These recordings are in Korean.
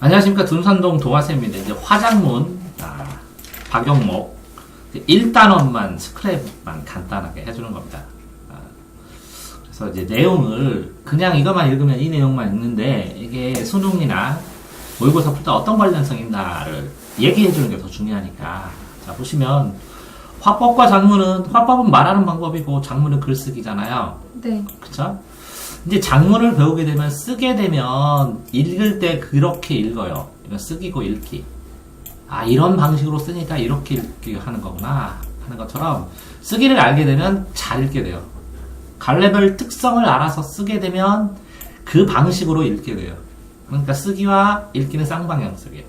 안녕하십니까. 둔산동 동화쌤입니다. 이제 화장문, 박영목, 1단원만 스크랩만 간단하게 해주는 겁니다. 그래서 이제 내용을 그냥 이것만 읽으면 이 내용만 읽는데 이게 수능이나 모의고사 풀 때 어떤 관련성이 있나를 얘기해주는 게 더 중요하니까. 자, 보시면 화법과 장문은, 화법은 말하는 방법이고 장문은 글쓰기잖아요. 네. 그쵸? 이제 장문을 배우게 되면, 쓰게 되면 읽을 때 그렇게 읽어요. 이건 쓰기고 읽기. 아, 이런 방식으로 쓰니까 이렇게 읽기 하는 거구나 하는 것처럼 쓰기를 알게 되면 잘 읽게 돼요. 갈래별 특성을 알아서 쓰게 되면 그 방식으로 읽게 돼요. 그러니까 쓰기와 읽기는 쌍방향성이에요.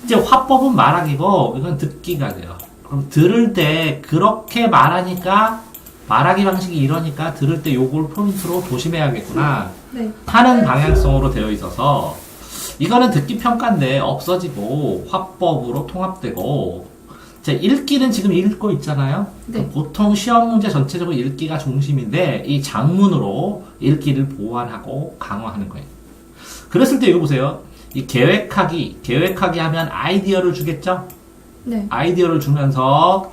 이제 화법은 말하기고 이건 듣기가 돼요. 그럼 들을 때 그렇게 말하니까, 말하기 방식이 이러니까 들을 때 요걸 포인트로 조심해야겠구나 네. 하는 방향성으로 되어 있어서 이거는 듣기 평가인데 없어지고 화법으로 통합되고, 자, 읽기는 지금 읽고 있잖아요. 네. 보통 시험 문제 전체적으로 읽기가 중심인데 이 장문으로 읽기를 보완하고 강화하는 거예요. 그랬을 때 이거 보세요. 이 계획하기 하면 아이디어를 주겠죠? 네. 아이디어를 주면서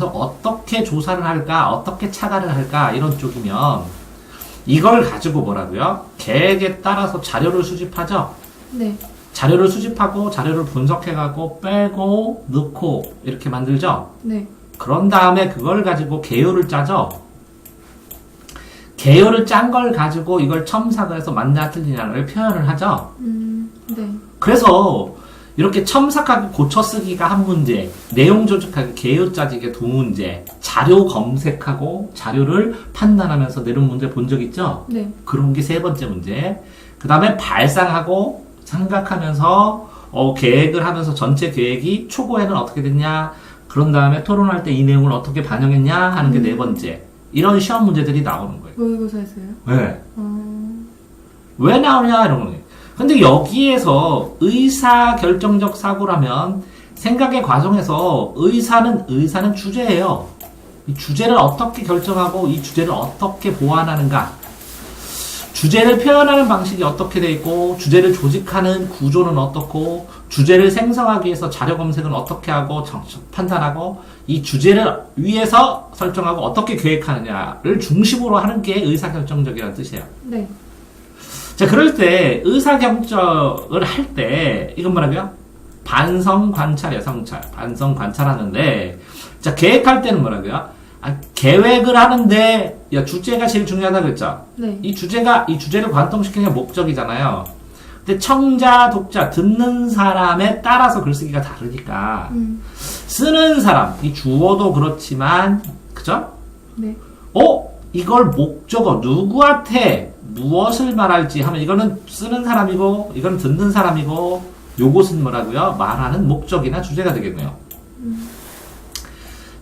어떻게 조사를 할까, 어떻게 차가를 할까, 이런 쪽이면 이걸 가지고 뭐라고요? 계획에 따라서 자료를 수집하죠? 네. 자료를 수집하고 자료를 분석해가고 빼고 넣고 이렇게 만들죠? 네. 그런 다음에 그걸 가지고 개요를 짜죠? 개요를 짠 걸 가지고 이걸 첨삭을 해서 맞냐 틀리냐를 표현을 하죠? 네. 그래서 이렇게 첨삭하게 고쳐쓰기가 한 문제, 내용 조직하기, 개요 짜기가 두 문제, 자료 검색하고 자료를 판단하면서 내는 문제 본 적 있죠? 네. 그런 게 세 번째 문제. 그 다음에 발상하고 생각하면서 계획을 하면서 전체 계획이 초고에는 어떻게 됐냐, 그런 다음에 토론할 때 이 내용을 어떻게 반영했냐 하는 게 네 번째. 이런 시험 문제들이 나오는 거예요. 모의고사에서요? 네. 왜 나오냐 이런 거예요. 근데 여기에서 의사결정적 사고라면 생각의 과정에서 의사는 주제예요. 이 주제를 어떻게 결정하고 이 주제를 어떻게 보완하는가, 주제를 표현하는 방식이 어떻게 돼 있고, 주제를 조직하는 구조는 어떻고, 주제를 생성하기 위해서 자료 검색은 어떻게 하고 판단하고, 이 주제를 위해서 설정하고 어떻게 계획하느냐를 중심으로 하는 게 의사결정적이라는 뜻이에요. 네. 자, 그럴 때 의사결정을 할 때 이건 뭐라고요? 반성 관찰이에요. 반성 관찰하는데, 자, 계획할 때는 뭐라고요? 계획을 하는데, 야, 주제가 제일 중요하다고 했죠? 네. 이 주제를 관통시키는 게 목적이잖아요. 근데 청자, 독자, 듣는 사람에 따라서 글쓰기가 다르니까, 쓰는 사람, 이 주어도 그렇지만, 그죠? 네. 이걸 목적어, 누구한테 무엇을 말할지 하면 이거는 쓰는 사람이고, 이건 듣는 사람이고, 요것은 뭐라고요? 말하는 목적이나 주제가 되겠네요.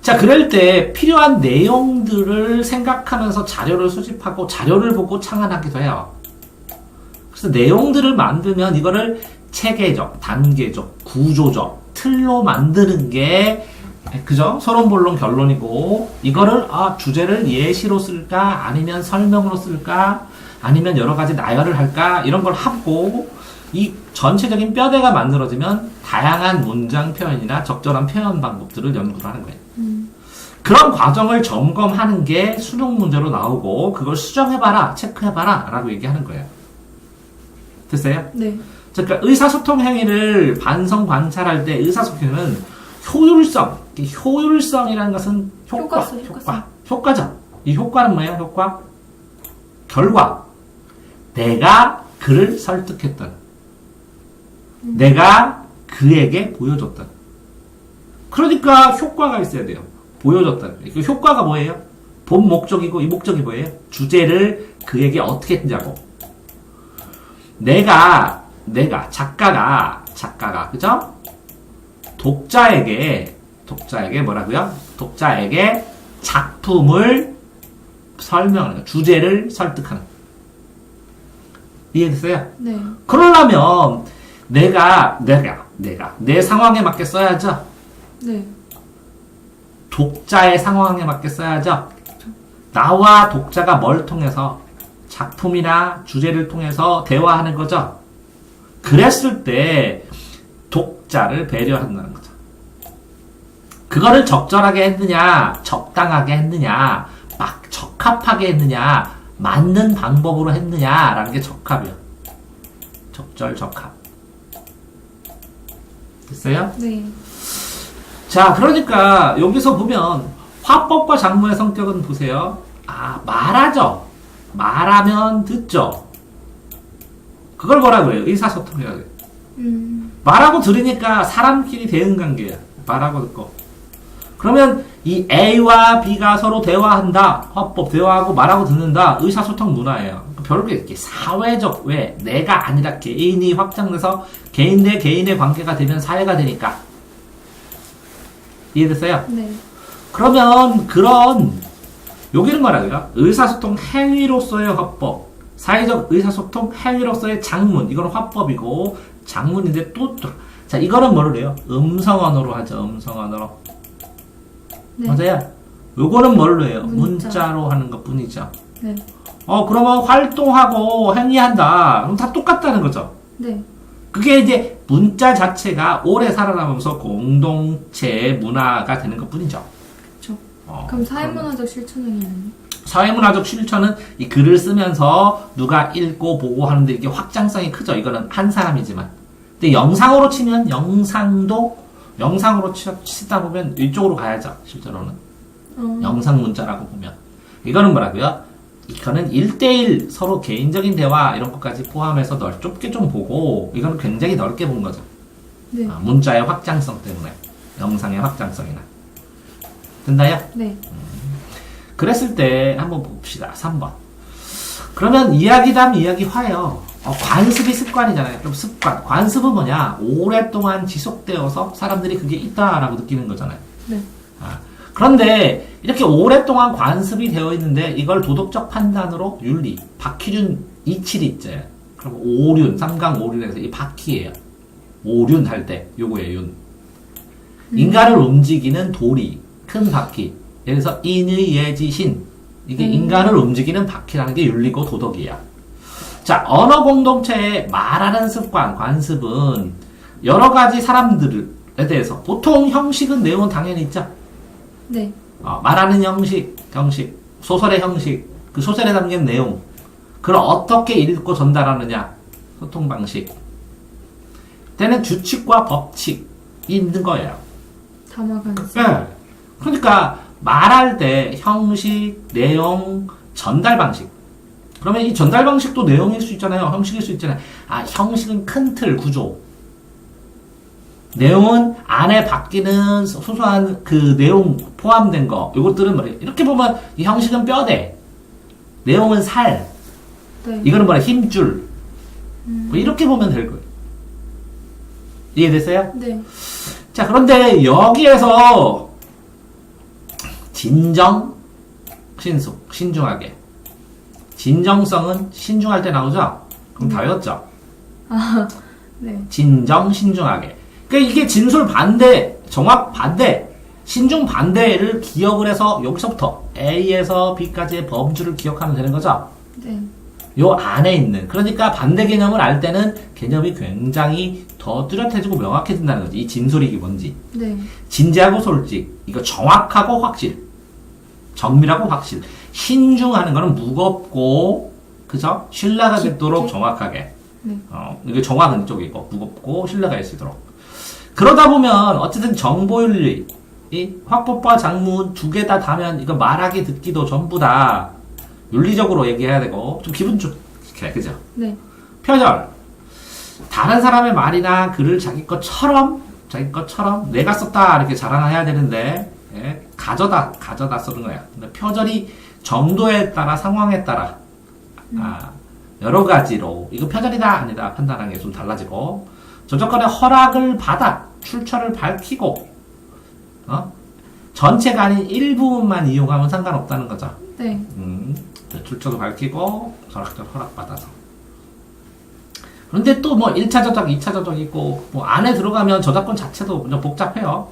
자, 그럴 때 필요한 내용들을 생각하면서 자료를 수집하고 자료를 보고 창안하기도 해요. 그래서 내용들을 만들면 이거를 체계적, 단계적, 구조적, 틀로 만드는 게, 그죠? 서론본론 결론이고, 이거를, 주제를 예시로 쓸까? 아니면 설명으로 쓸까? 아니면 여러 가지 나열을 할까? 이런 걸 하고, 이 전체적인 뼈대가 만들어지면 다양한 문장 표현이나 적절한 표현 방법들을 연구를 하는 거예요. 그런 과정을 점검하는 게 수능 문제로 나오고, 그걸 수정해봐라, 체크해봐라, 라고 얘기하는 거예요. 됐어요? 네. 그러니까 의사소통 행위를 반성 관찰할 때 의사소통은 효율성이라는 것은 효과죠. 이 효과는 뭐예요? 효과? 결과. 내가 그를 설득했던, 내가 그에게 보여줬던. 그러니까 효과가 있어야 돼요. 보여줬던. 그 효과가 뭐예요? 본 목적이고, 이 목적이 뭐예요? 주제를 그에게 어떻게 했냐고. 작가가, 그죠? 독자에게 뭐라고요? 독자에게 작품을 설명하는 거, 주제를 설득하는 거. 이해됐어요? 네. 그러려면 내가 내 상황에 맞게 써야죠. 네. 독자의 상황에 맞게 써야죠. 나와 독자가 뭘 통해서 작품이나 주제를 통해서 대화하는 거죠. 그랬을 때 독자를 배려한다는 거죠. 그거를 적절하게 했느냐, 적당하게 했느냐, 막 적합하게 했느냐, 맞는 방법으로 했느냐라는 게 적합이요. 적절적합. 됐어요? 네. 자, 그러니까 여기서 보면 화법과 작문의 성격은 보세요. 말하죠. 말하면 듣죠. 그걸 뭐라 그래요? 의사소통이라고 해요. 말하고 들으니까 사람끼리 대응관계야. 말하고 듣고. 그러면 이 A와 B가 서로 대화한다. 화법 대화하고 말하고 듣는다. 의사소통 문화예요. 별게 이렇게 사회적 왜 내가 아니라 개인이 확장돼서 개인 대 개인의 관계가 되면 사회가 되니까. 이해됐어요? 네. 그러면 여기는 뭐라고요? 의사소통 행위로서의 화법, 사회적 의사소통 행위로서의 작문, 이거는 화법이고 작문인데 자, 이거는 뭐를 해요? 음성언어로 하죠. 음성언어로. 네. 맞아요? 요거는 뭘로 해요? 문자. 문자로 하는 것 뿐이죠. 네. 그러면 활동하고 행위한다. 그럼 다 똑같다는 거죠. 네. 그게 이제 문자 자체가 오래 살아남으면서 공동체 문화가 되는 것 뿐이죠. 그렇죠. 그럼 사회문화적 실천행위는? 사회문화적 실천은 이 글을 쓰면서 누가 읽고 보고 하는데 이게 확장성이 크죠. 이거는 한 사람이지만. 근데 영상으로 치면 영상으로 치다 보면 이쪽으로 가야죠. 실제로는. 영상 문자라고 보면. 이거는 뭐라고요? 이거는 1대1 서로 개인적인 대화 이런 것까지 포함해서 좁게 좀 보고 이거는 굉장히 넓게 본 거죠. 네. 문자의 확장성 때문에. 영상의 확장성이나. 된다요? 네. 그랬을 때 한번 봅시다. 3번. 그러면 이야기담 이야기화요. 관습이 습관이잖아요. 그럼 습관. 관습은 뭐냐? 오랫동안 지속되어서 사람들이 그게 있다라고 느끼는 거잖아요. 네. 그런데 이렇게 오랫동안 관습이 되어 있는데 이걸 도덕적 판단으로 윤리, 박희준 이칠이 있죠. 그럼 오륜, 삼강오륜에서 이 박희예요. 오륜 할 때 요거예요. 윤. 인간을 움직이는 도리, 큰 바퀴. 예를 들어서 인의 예지신. 이게 인간을 움직이는 바퀴라는 게 윤리고 도덕이야. 자, 언어 공동체의 말하는 습관, 관습은 여러 가지 사람들에 대해서 보통 형식은 내용은 당연히 있죠. 네. 말하는 형식, 소설의 형식, 그 소설에 담긴 내용, 그걸 어떻게 읽고 전달하느냐, 소통 방식. 때는 규칙과 법칙이 있는 거예요. 담아가는. 네. 그러니까 말할 때 형식, 내용, 전달 방식. 그러면 이 전달 방식도 내용일 수 있잖아요. 형식일 수 있잖아요. 형식은 큰 틀, 구조. 내용은 안에 바뀌는 소소한 그 내용 포함된 거. 이것들은 뭐래요? 이렇게 보면 이 형식은 뼈대. 내용은 살. 네. 이거는 뭐래? 힘줄. 뭐 이렇게 보면 될 거예요. 이해됐어요? 네. 자, 그런데 여기에서 진정, 신속, 신중하게. 진정성은 신중할 때 나오죠? 그럼 다 외웠죠? 네. 진정, 신중하게. 그러니까 이게 진술 반대, 정확 반대, 신중 반대를 기억을 해서 여기서부터 A에서 B까지의 범주를 기억하면 되는 거죠? 네. 요 안에 있는. 그러니까 반대 개념을 알 때는 개념이 굉장히 더 뚜렷해지고 명확해진다는 거지. 이 진술이 이게 뭔지. 네. 진지하고 솔직. 이거 정확하고 확실. 정밀하고 확실. 신중하는 거는 무겁고, 그죠? 신뢰가 되도록 정확하게. 네. 이게 정확한 쪽이고, 무겁고, 신뢰가 있도록. 그러다 보면, 어쨌든 정보윤리, 이 화법과 작문 두 개 다 다면, 이거 말하기, 듣기도 전부 다 윤리적으로 얘기해야 되고, 좀 기분 좋게, 그죠? 네. 표절. 다른 사람의 말이나 글을 자기 것처럼 내가 썼다, 이렇게 자랑해야 되는데, 예, 가져다 쓰는 거야. 근데 표절이 정도에 따라, 상황에 따라, 여러 가지로, 이거 표절이다, 아니다, 판단하는 게 좀 달라지고, 저작권의 허락을 받아, 출처를 밝히고, 전체가 아닌 일부분만 이용하면 상관없다는 거죠. 네. 출처도 밝히고, 허락받아서. 그런데 또 뭐 1차 저작, 2차 저작 있고, 뭐 안에 들어가면 저작권 자체도 좀 복잡해요.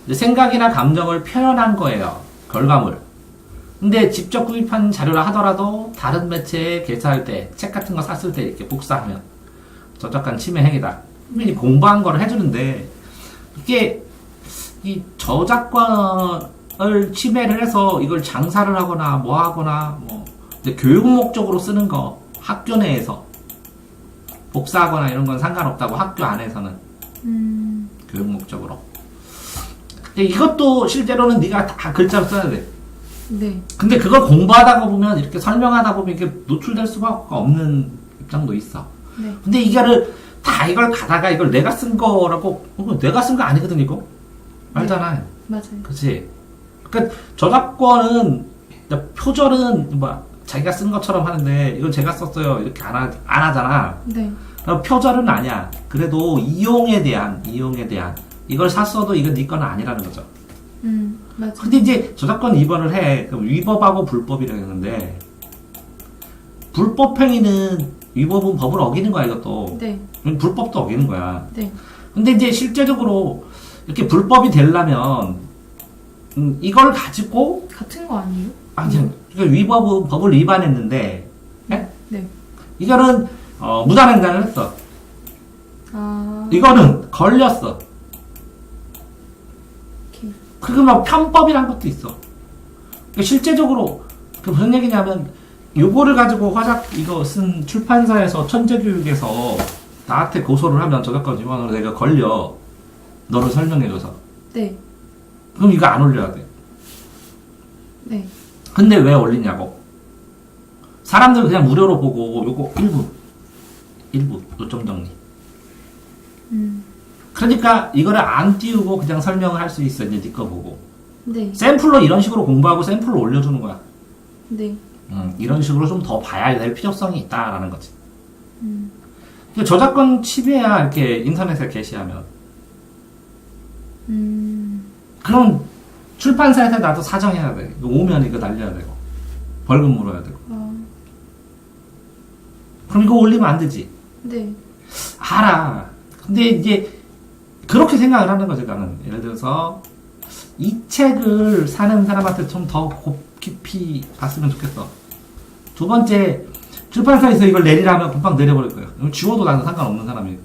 이제 생각이나 감정을 표현한 거예요. 결과물. 근데 직접 구입한 자료라 하더라도 다른 매체에 개사할 때, 책 같은 거 샀을 때 이렇게 복사하면 저작권 침해 행위다. 이미 공부한 거를 해주는데 이게 이 저작권을 침해를 해서 이걸 장사를 하거나 뭐 하거나 뭐 근데 교육 목적으로 쓰는 거 학교 내에서 복사하거나 이런 건 상관없다고 학교 안에서는 교육 목적으로. 근데 이것도 실제로는 네가 다 글자로 써야 돼. 네. 근데 그걸 공부하다가 보면 이렇게 설명하다 보면 이게 노출될 수밖에 없는 입장도 있어. 네. 근데 이거를 다 이걸 가다가 이걸 내가 쓴 거라고 내가 쓴 거 아니거든 이거 알잖아. 맞아요. 그렇지. 그러니까 저작권은 표절은 뭐 자기가 쓴 것처럼 하는데 이건 제가 썼어요 이렇게 안 하잖아. 네. 표절은 아니야. 그래도 이용에 대한 이걸 샀어도 이건 네 건 아니라는 거죠. 맞아요. 근데 이제 저작권 위반을 해. 그럼 위법하고 불법이라고 하는데 불법 행위는 위법은 법을 어기는 거야 이것도. 네. 불법도 어기는 거야. 네. 근데 이제 실제적으로 이렇게 불법이 되려면 이걸 가지고 같은 거 아니에요? 아니 그러니까 위법은 법을 위반했는데 예? 네. 이거는 무단횡단을 했어. 아. 이거는 걸렸어. 오케이. 그리고 막 편법이란 것도 있어. 그러니까 실제적으로 그 무슨 얘기냐면 요거를 가지고 이거 쓴 출판사에서 천재교육에서 나한테 고소를 하면 저작권 위반으로 내가 걸려. 너를 설명해줘서. 네. 그럼 이거 안 올려야 돼. 네. 근데 왜 올리냐고. 사람들 그냥 무료로 보고 요거 일부 요점 정리. 그러니까 이거를 안 띄우고 그냥 설명을 할 수 있어. 이제 네 거 보고. 네. 샘플로 이런 식으로 공부하고 샘플로 올려주는 거야. 네. 이런 식으로 좀 더 봐야 될 필요성이 있다라는 거지. 저작권 침해야 이렇게 인터넷에 게시하면. 그럼 출판사에서 나도 사정해야 돼. 이거 오면 이거 날려야 되고 벌금 물어야 되고. 그럼 이거 올리면 안 되지. 네. 알아. 근데 이제 그렇게 생각을 하는 거지 나는. 예를 들어서 이 책을 사는 사람한테 좀 더 깊이 봤으면 좋겠어. 두 번째, 출판사에서 이걸 내리라면 금방 내려버릴 거예요. 지워도 나는 상관없는 사람이에요.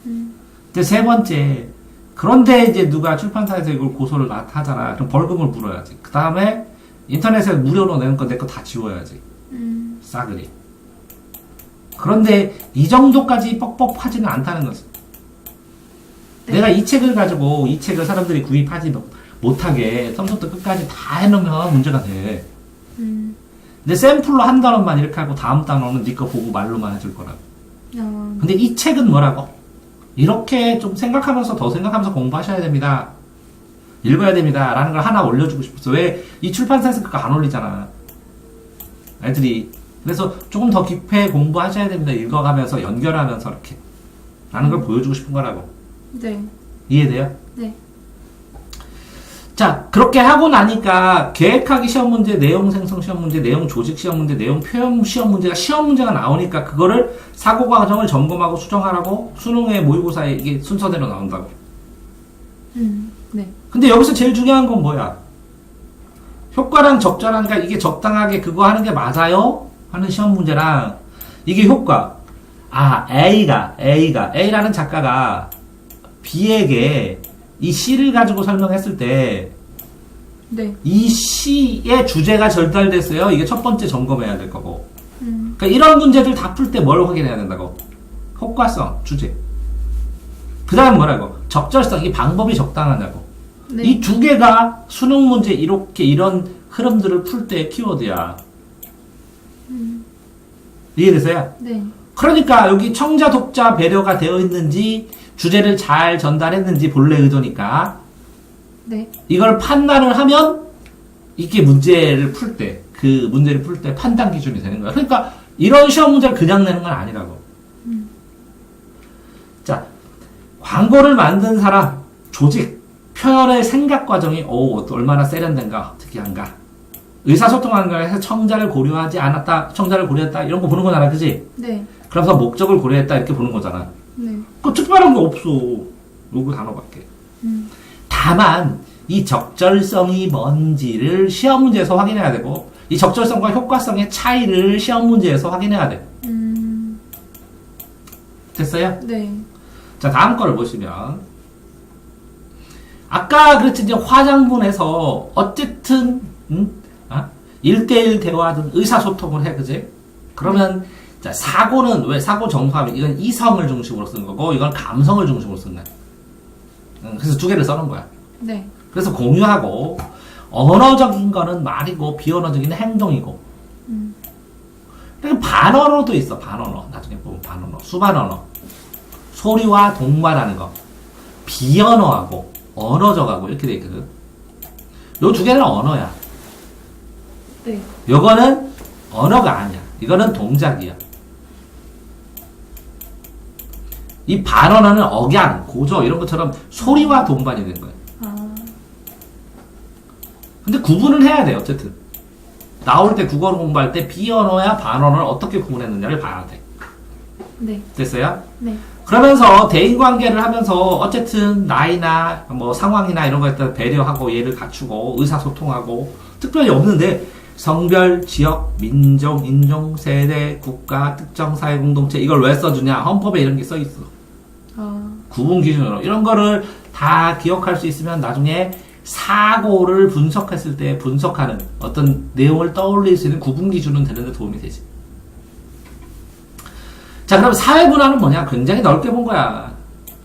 근데 세 번째, 그런데 이제 누가 출판사에서 이걸 고소를 하잖아. 그럼 벌금을 물어야지. 그 다음에 인터넷에 무료로 내는 건 내 거 다 지워야지. 싸그리. 그런데 이 정도까지 뻑뻑하지는 않다는 거지. 네. 내가 이 책을 가지고 이 책을 사람들이 구입하지 못하게 처음부터 끝까지 다 해놓으면 문제가 돼. 근데 샘플로 한 단원만 이렇게 하고 다음 단원은 네 거 보고 말로만 해줄 거라고. 근데 이 책은 뭐라고? 이렇게 좀 생각하면서 더 생각하면서 공부하셔야 됩니다. 읽어야 됩니다. 라는 걸 하나 올려주고 싶었어. 왜? 이 출판사에서 그거 안 올리잖아. 애들이. 그래서 조금 더 깊게 공부하셔야 됩니다. 읽어가면서 연결하면서 이렇게. 라는 걸 보여주고 싶은 거라고. 네. 이해돼요? 네. 자, 그렇게 하고 나니까 계획하기 시험 문제, 내용 생성 시험 문제, 내용 조직 시험 문제, 내용 표현 시험 문제가 나오니까 그거를 사고 과정을 점검하고 수정하라고 수능에 모의고사에 이게 순서대로 나온다고. 네. 근데 여기서 제일 중요한 건 뭐야? 효과랑 적절한가, 이게 적당하게 그거 하는 게 맞아요? 하는 시험 문제랑 이게 효과. A라는 작가가 B에게 이 C를 가지고 설명했을 때, 네. 이 C의 주제가 전달됐어요. 이게 첫 번째 점검해야 될 거고. 그러니까 이런 문제들 다 풀 때 뭘 확인해야 된다고? 효과성, 주제. 그 다음 뭐라고? 적절성, 이 방법이 적당하냐고. 네. 이 두 개가 수능 문제 이런 흐름들을 풀 때의 키워드야. 이해되세요? 네. 그러니까 여기 청자, 독자 배려가 되어 있는지, 주제를 잘 전달했는지 본래 의도니까 네. 이걸 판단을 하면 이게 문제를 풀 때, 그 문제를 풀 때 판단 기준이 되는 거야. 그러니까 이런 시험 문제를 그냥 내는 건 아니라고. 자, 광고를 만든 사람, 조직, 표현의 생각 과정이 얼마나 세련된가, 특이한가. 의사소통하는 거에서 청자를 고려하지 않았다, 청자를 고려했다 이런 거 보는 거잖아, 그지? 네. 그러면서 목적을 고려했다 이렇게 보는 거잖아. 네. 그 특별한 게 없어. 요거 단어밖에. 다만 이 적절성이 뭔지를 시험 문제에서 확인해야 되고 이 적절성과 효과성의 차이를 시험 문제에서 확인해야 돼. 됐어요? 네. 자, 다음 거를 보시면 아까 그랬지 이제 화장문에서 어쨌든 1대1 대화든 의사소통을 해, 그지? 그러면 자, 사고는 왜 사고 정수하면 이건 이성을 중심으로 쓰는 거고 이건 감성을 중심으로 쓰는 거야. 그래서 두 개를 써놓은 거야. 네. 그래서 공유하고 언어적인 거는 말이고 비언어적인 행동이고 그리고 반언어도 있어. 반언어. 나중에 보면 반언어. 수반언어. 소리와 동반하는 거. 비언어하고 언어적하고 이렇게 돼 있거든. 요 두 개는 언어야. 네. 요거는 언어가 아니야. 이거는 동작이야. 이 반언어는 억양, 고조 이런 것처럼 소리와 동반이 된 거야. 아, 근데 구분을 해야 돼. 어쨌든 나올 때 국어를 공부할 때 비언어야 반언어를 어떻게 구분했느냐를 봐야 돼. 네. 됐어요? 네. 그러면서 대인관계를 하면서 어쨌든 나이나 뭐 상황이나 이런 거에 따라 배려하고 예를 갖추고 의사소통하고 특별히 없는데 성별, 지역, 민족, 인종, 세대, 국가, 특정 사회 공동체 이걸 왜 써주냐? 헌법에 이런 게 써 있어. 아, 구분 기준으로 이런 거를 다 기억할 수 있으면 나중에 사고를 분석했을 때 분석하는 어떤 내용을 떠올릴 수 있는 구분 기준은 되는데 도움이 되지. 자, 그럼 사회 문화는 뭐냐? 굉장히 넓게 본 거야.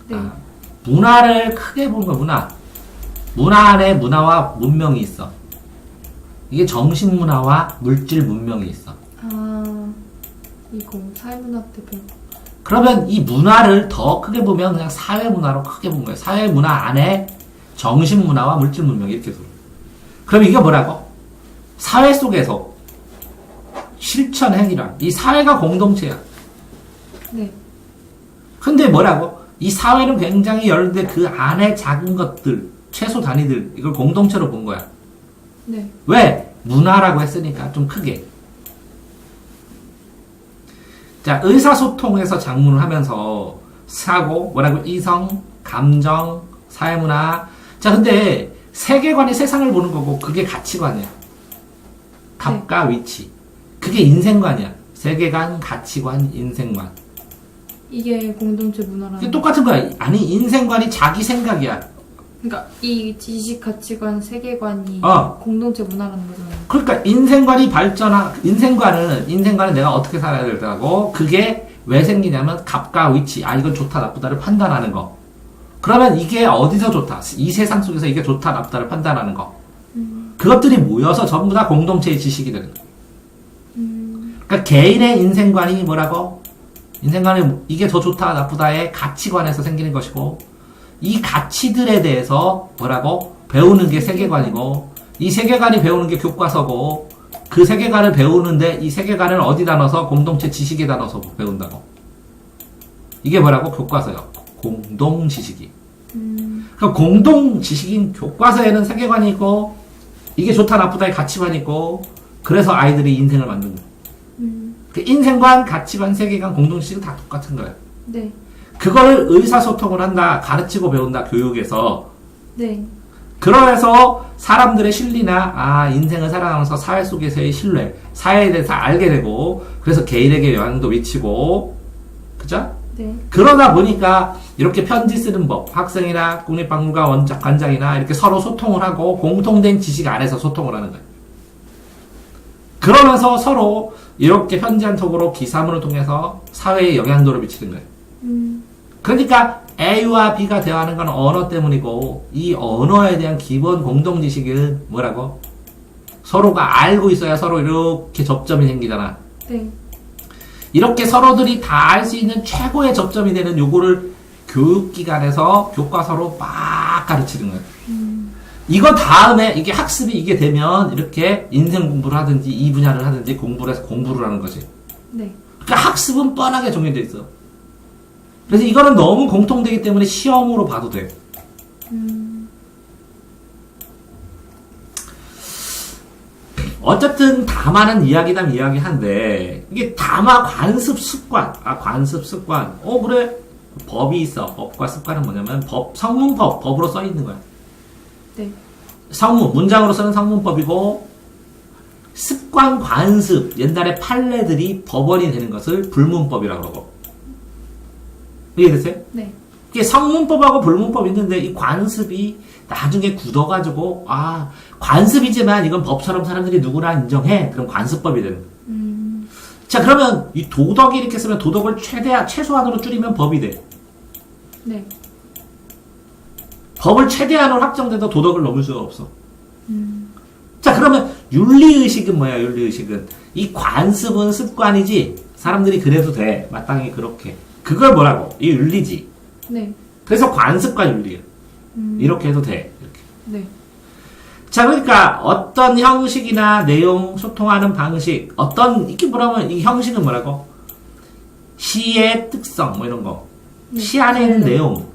네. 문화를 크게 본 거야, 문화. 문화 안에 문화와 문명이 있어. 이게 정신 문화와 물질 문명이 있어. 아, 이거 사회문화 때 배워. 그러면 이 문화를 더 크게 보면 그냥 사회 문화로 크게 본 거예요. 사회 문화 안에 정신 문화와 물질 문명이 이렇게 들어. 그럼 이게 뭐라고? 사회 속에서 실천 행위란 이 사회가 공동체야. 네. 근데 뭐라고? 이 사회는 굉장히 열린데 그 안에 작은 것들, 최소 단위들 이걸 공동체로 본 거야. 네. 왜? 문화라고 했으니까 좀 크게. 자, 의사소통에서 작문을 하면서 사고, 뭐라고? 이성, 감정, 사회문화. 자, 근데 세계관이 세상을 보는 거고 그게 가치관이야. 값과 위치. 그게 인생관이야. 세계관, 가치관, 인생관. 이게 공동체 문화라는. 이게 똑같은 거야. 아니, 인생관이 자기 생각이야. 그러니까 이 지식 가치관 세계관이 어. 공동체 문화라는 거잖아요. 그러니까 인생관은 내가 어떻게 살아야 된다고 그게 왜 생기냐면 값과 위치 이건 좋다 나쁘다를 판단하는 거. 그러면 이게 어디서 좋다 이 세상 속에서 이게 좋다 나쁘다를 판단하는 거. 그것들이 모여서 전부 다 공동체의 지식이 되는 거야. 그러니까 개인의 인생관이 뭐라고? 인생관이 이게 더 좋다 나쁘다의 가치관에서 생기는 것이고 이 가치들에 대해서 뭐라고? 배우는 게 세계관이고 이 세계관이 배우는 게 교과서고 그 세계관을 배우는데 이 세계관을 어디다 넣어서 공동체 지식에다 넣어서 배운다고. 이게 뭐라고? 교과서요. 공동 지식이. 그러니까 공동 지식인 교과서에는 세계관이 있고 이게 좋다 나쁘다의 가치관이 있고 그래서 아이들이 인생을 만든 거예요. 그 인생관, 가치관, 세계관, 공동 지식은 다 똑같은 거예요. 네. 그거를 의사소통을 한다, 가르치고 배운다, 교육에서. 네. 그러면서 사람들의 실리나, 인생을 살아가면서 사회 속에서의 신뢰, 사회에 대해서 알게 되고, 그래서 개인에게 영향도 미치고, 그죠? 네. 그러다 보니까 이렇게 편지 쓰는 법, 학생이나 국립박물관 관장이나 이렇게 서로 소통을 하고, 공통된 지식 안에서 소통을 하는 거예요. 그러면서 서로 이렇게 편지한 톡으로 기사문을 통해서 사회에 영향도를 미치는 거예요. 그러니까 A와 B가 대화하는 건 언어 때문이고 이 언어에 대한 기본 공동지식은 뭐라고? 서로가 알고 있어야 서로 이렇게 접점이 생기잖아. 네. 이렇게 서로들이 다 알 수 있는 최고의 접점이 되는 요거를 교육기관에서 교과서로 막 가르치는 거예요. 이거 다음에 이게 학습이 이게 되면 이렇게 인생 공부를 하든지 이 분야를 하든지 공부를 해서 공부를 하는 거지. 네. 그러니까 학습은 뻔하게 정해져 있어. 그래서 이거는 너무 공통되기 때문에 시험으로 봐도 돼. 어쨌든 담화는 이야기담 이야기한데 이게 담화 관습 습관. 관습 습관. 그래. 법이 있어. 법과 습관은 뭐냐면 성문법. 법으로 써 있는 거야. 네. 문장으로 쓰는 성문법이고 습관 관습. 옛날에 판례들이 법원이 되는 것을 불문법이라고 그러고. 이해됐어요? 네. 이게 성문법하고 불문법 있는데 이 관습이 나중에 굳어가지고 관습이지만 이건 법처럼 사람들이 누구나 인정해. 그럼 관습법이 되는 거예요. 자, 그러면 이 도덕이 이렇게 쓰면 도덕을 최소한으로 줄이면 법이 돼. 네. 법을 최대한으로 확정돼도 도덕을 넘을 수가 없어. 자, 그러면 윤리의식은 뭐야, 윤리의식은? 이 관습은 습관이지, 사람들이 그래도 돼. 마땅히 그렇게. 그걸 뭐라고? 이 윤리지. 네. 그래서 관습과 윤리야. 이렇게 해도 돼. 이렇게. 네. 자, 그러니까 어떤 형식이나 내용, 소통하는 방식, 이게 뭐라면 이 형식은 뭐라고? 시의 특성, 뭐 이런 거. 네. 시 안에 있는 내용.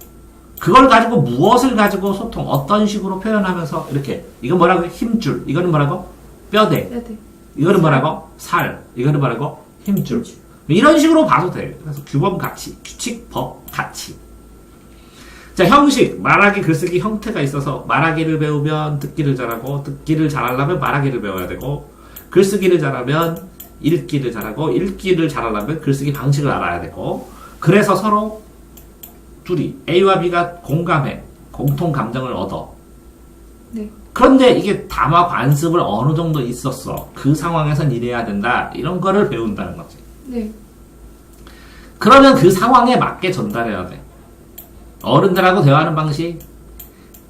그걸 가지고 무엇을 가지고 소통, 어떤 식으로 표현하면서 이렇게. 이건 뭐라고? 힘줄. 이거는 뭐라고? 뼈대. 네. 이거는 뭐라고? 살. 이거는 뭐라고? 힘줄. 이런 식으로 봐도 돼. 그래서 규범 가치, 규칙, 법, 가치. 자, 형식, 말하기, 글쓰기 형태가 있어서 말하기를 배우면 듣기를 잘하고, 듣기를 잘하려면 말하기를 배워야 되고, 글쓰기를 잘하면 읽기를 잘하고, 읽기를 잘하려면 글쓰기 방식을 알아야 되고, 그래서 서로 둘이 A와 B가 공감해, 공통 감정을 얻어. 네. 그런데 이게 담화 관습을 어느 정도 있었어. 그 상황에선 이래야 된다. 이런 거를 배운다는 거지. 네. 그러면 그 상황에 맞게 전달해야 돼. 어른들하고 대화하는 방식,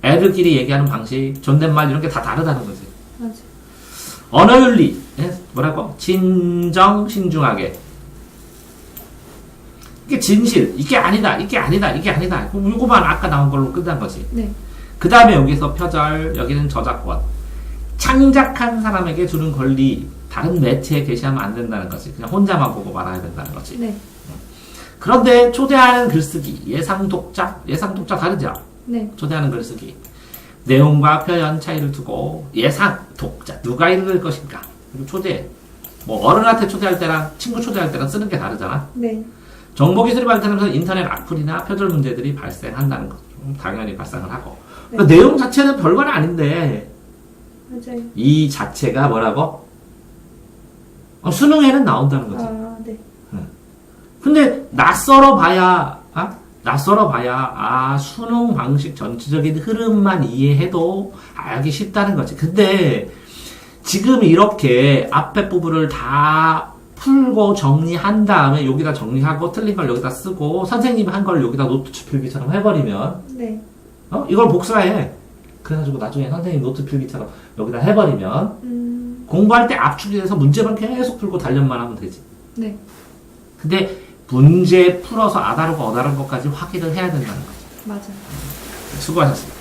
애들끼리 얘기하는 방식, 존댓말 이런 게 다 다르다는 거지. 맞아. 언어윤리, 뭐라고? 진정, 신중하게. 이게 진실, 이게 아니다, 이게 아니다, 이게 아니다. 이거만 아까 나온 걸로 끝난 거지. 네. 그 다음에 여기서 표절, 여기는 저작권. 창작한 사람에게 주는 권리, 다른 매체에 게시하면 안 된다는 거지. 그냥 혼자만 보고 말아야 된다는 거지. 네. 그런데 초대하는 글쓰기, 예상 독자 다르죠? 네. 초대하는 글쓰기. 내용과 표현 차이를 두고 예상 독자, 누가 읽을 것인가? 그리고 초대. 뭐 어른한테 초대할 때랑 친구 초대할 때랑 쓰는 게 다르잖아. 네. 정보기술이 발전하면서 인터넷 악플이나 표절 문제들이 발생한다는 거. 당연히 발생을 하고. 네. 그러니까 내용 자체는 별건 아닌데 맞아요. 이 자체가 뭐라고? 수능에는 나온다는 거지. 아, 네. 근데 낯설어 봐야 수능 방식 전체적인 흐름만 이해해도 알기 쉽다는 거지. 근데 지금 이렇게 앞에 부분을 다 풀고 정리한 다음에 여기다 정리하고 틀린 걸 여기다 쓰고 선생님이 한 걸 여기다 노트 필기처럼 해버리면 네. 이걸 복사해. 그래가지고 나중에 선생님 노트 필기처럼 여기다 해버리면 공부할 때 압축이 돼서 문제만 계속 풀고 단련만 하면 되지. 네. 근데 문제 풀어서 아다르고 어다른 것까지 확인을 해야 된다는 거죠. 맞아요. 수고하셨습니다.